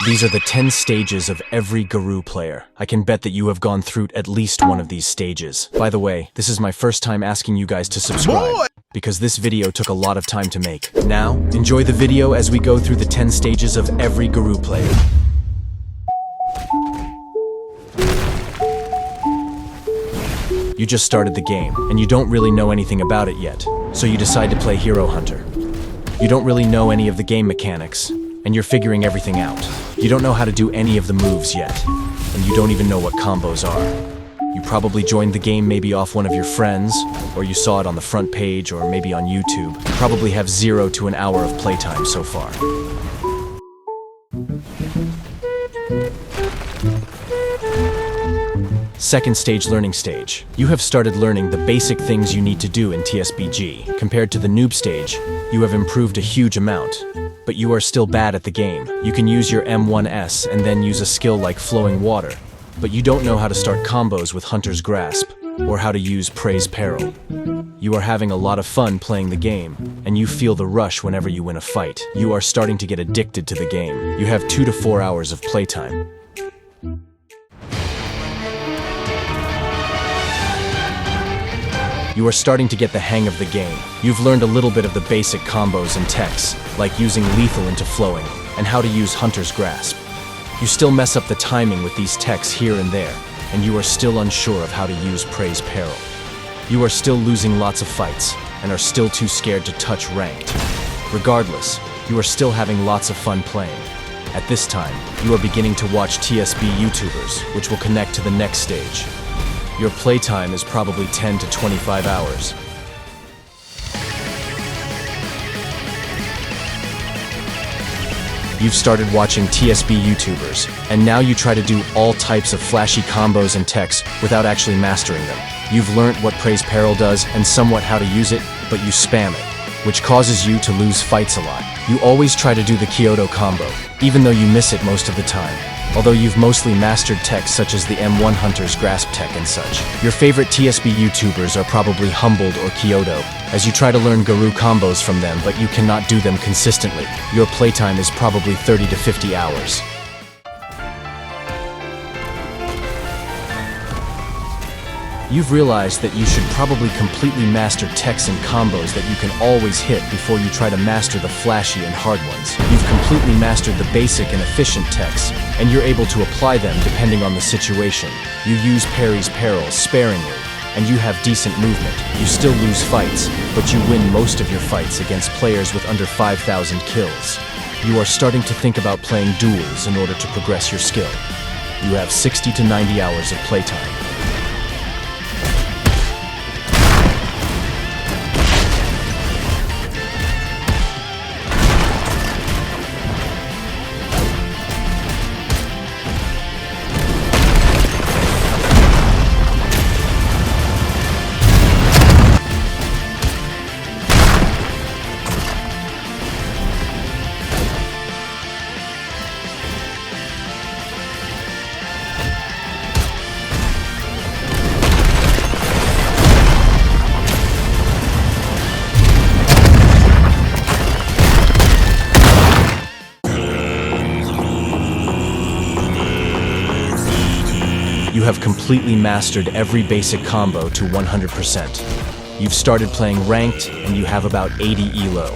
These are the 10 stages of every GAROU player. I can bet that you have gone through at least one of these stages. By the way, this is my first time asking you guys to subscribe, because this video took a lot of time to make. Now, enjoy the video as we go through the 10 stages of every GAROU player. You just started the game, and you don't really know anything about it yet, so you decide to play Hero Hunter. You don't really know any of the game mechanics, and you're figuring everything out. You don't know how to do any of the moves yet, and you don't even know what combos are. You probably joined the game maybe off one of your friends, or you saw it on the front page, or maybe on YouTube. You probably have 0 to an hour of playtime so far. Second stage, learning stage. You have started learning the basic things you need to do in TSBG. Compared to the noob stage, you have improved a huge amount, but you are still bad at the game. You can use your M1S and then use a skill like flowing water, but you don't know how to start combos with Hunter's Grasp, or how to use Praise Peril. You are having a lot of fun playing the game, and you feel the rush whenever you win a fight. You are starting to get addicted to the game. You have 2 to 4 hours of playtime. You are starting to get the hang of the game. You've learned a little bit of the basic combos and techs, like using lethal into flowing, and how to use Hunter's Grasp. You still mess up the timing with these techs here and there, and you are still unsure of how to use Praise Peril. You are still losing lots of fights, and are still too scared to touch ranked. Regardless, you are still having lots of fun playing. At this time, you are beginning to watch TSB YouTubers, which will connect to the next stage. Your playtime is probably 10 to 25 hours. You've started watching TSB YouTubers, and now you try to do all types of flashy combos and techs without actually mastering them. You've learned what Praise Peril does and somewhat how to use it, but you spam it, which causes you to lose fights a lot. You always try to do the Kyoto combo, even though you miss it most of the time. Although you've mostly mastered techs such as the M1 Hunter's Grasp tech and such. Your favorite TSB YouTubers are probably Humbled or Kyoto, as you try to learn GAROU combos from them, but you cannot do them consistently. Your playtime is probably 30 to 50 hours. You've realized that you should probably completely master techs and combos that you can always hit before you try to master the flashy and hard ones. You've completely mastered the basic and efficient techs, and you're able to apply them depending on the situation. You use Praise Peril sparingly, and you have decent movement. You still lose fights, but you win most of your fights against players with under 5,000 kills. You are starting to think about playing duels in order to progress your skill. You have 60 to 90 hours of playtime. You have completely mastered every basic combo to 100%. You've started playing ranked, and you have about 80 elo.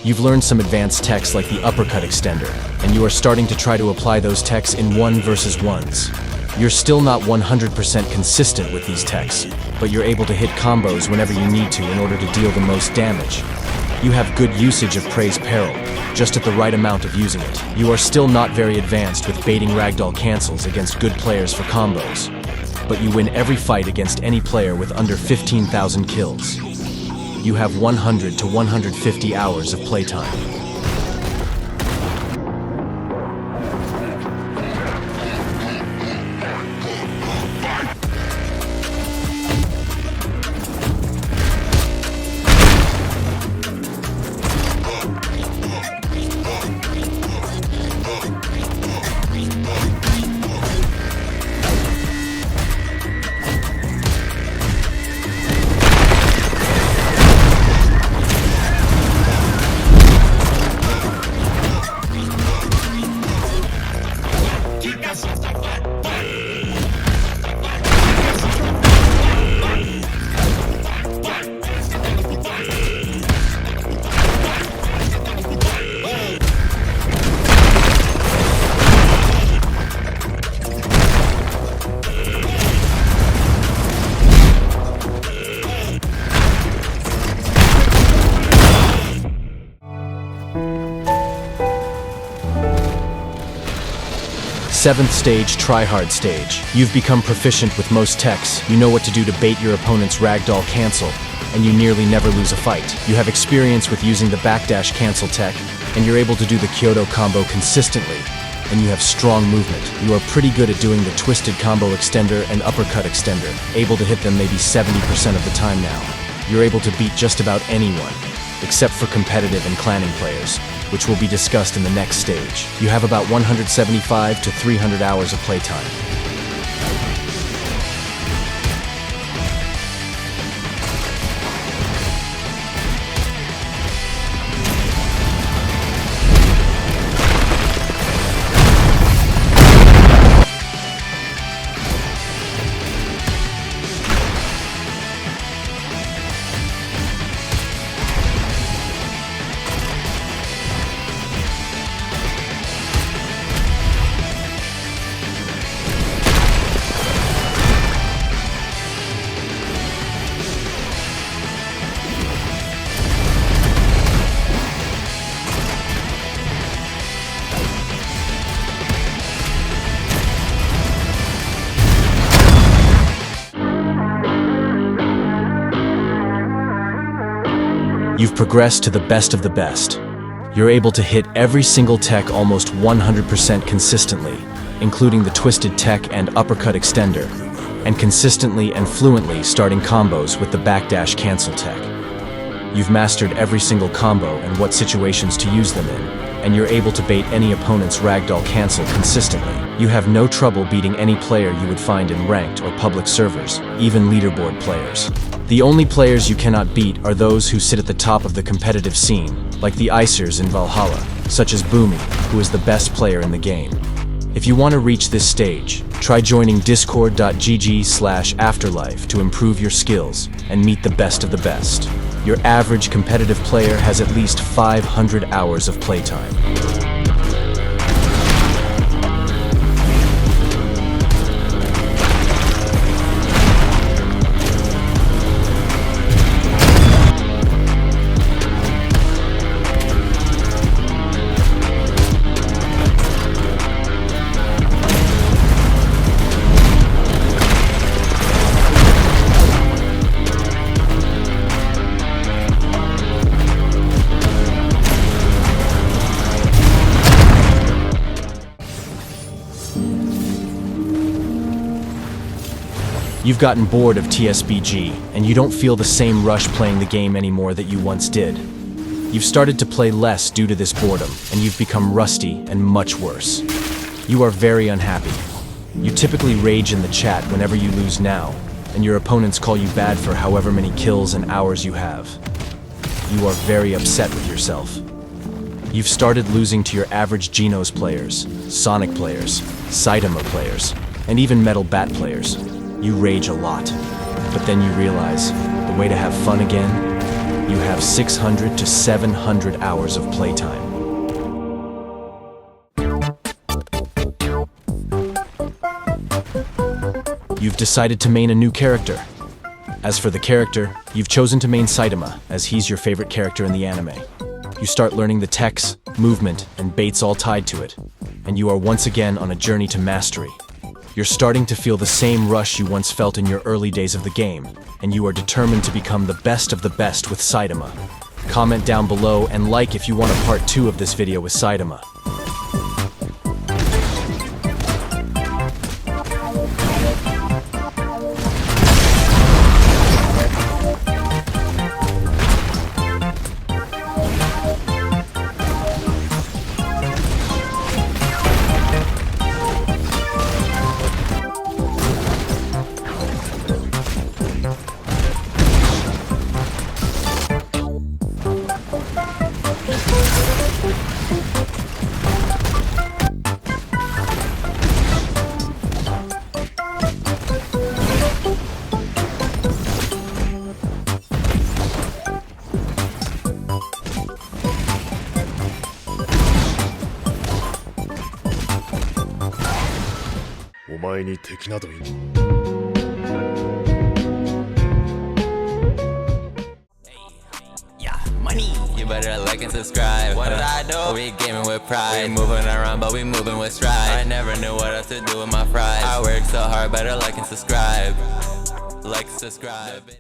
You've learned some advanced techs like the uppercut extender, and you are starting to try to apply those techs in 1 versus 1s. You're still not 100% consistent with these techs, but you're able to hit combos whenever you need to in order to deal the most damage. You have good usage of Praise Peril, just at the right amount of using it. You are still not very advanced with baiting ragdoll cancels against good players for combos, but you win every fight against any player with under 15,000 kills. You have 100 to 150 hours of playtime. 7th stage, tryhard stage. You've become proficient with most techs, you know what to do to bait your opponent's ragdoll cancel, and you nearly never lose a fight. You have experience with using the backdash cancel tech, and you're able to do the Kyoto combo consistently, and you have strong movement. You are pretty good at doing the twisted combo extender and uppercut extender, able to hit them maybe 70% of the time now. You're able to beat just about anyone, except for competitive and clanning players, which will be discussed in the next stage. You have about 175 to 300 hours of playtime. You've progressed to the best of the best. You're able to hit every single tech almost 100% consistently, including the twisted tech and uppercut extender, and consistently and fluently starting combos with the backdash cancel tech. You've mastered every single combo and what situations to use them in, and you're able to bait any opponent's ragdoll cancel consistently. You have no trouble beating any player you would find in ranked or public servers, even leaderboard players. The only players you cannot beat are those who sit at the top of the competitive scene, like the Icers in Valhalla, such as Boomy, who is the best player in the game. If you want to reach this stage, try joining discord.gg/afterlife to improve your skills and meet the best of the best. Your average competitive player has at least 500 hours of playtime. You've gotten bored of TSBG, and you don't feel the same rush playing the game anymore that you once did. You've started to play less due to this boredom, and you've become rusty and much worse. You are very unhappy. You typically rage in the chat whenever you lose now, and your opponents call you bad for however many kills and hours you have. You are very upset with yourself. You've started losing to your average Genos players, Sonic players, Saitama players, and even Metal Bat players. You rage a lot, but then you realize the way to have fun again, you have 600 to 700 hours of playtime. You've decided to main a new character. As for the character, you've chosen to main Saitama, as he's your favorite character in the anime. You start learning the techs, movement, and baits all tied to it, and you are once again on a journey to mastery. You're starting to feel the same rush you once felt in your early days of the game, and you are determined to become the best of the best with Saitama. Comment down below and like if you want a part 2 of this video with Saitama. Yeah, money. You better better like and subscribe. What did I do? We gaming with pride. We moving around, but we moving with stride. I never knew what else to do with my fries. I work so hard, better like and subscribe. Like, subscribe.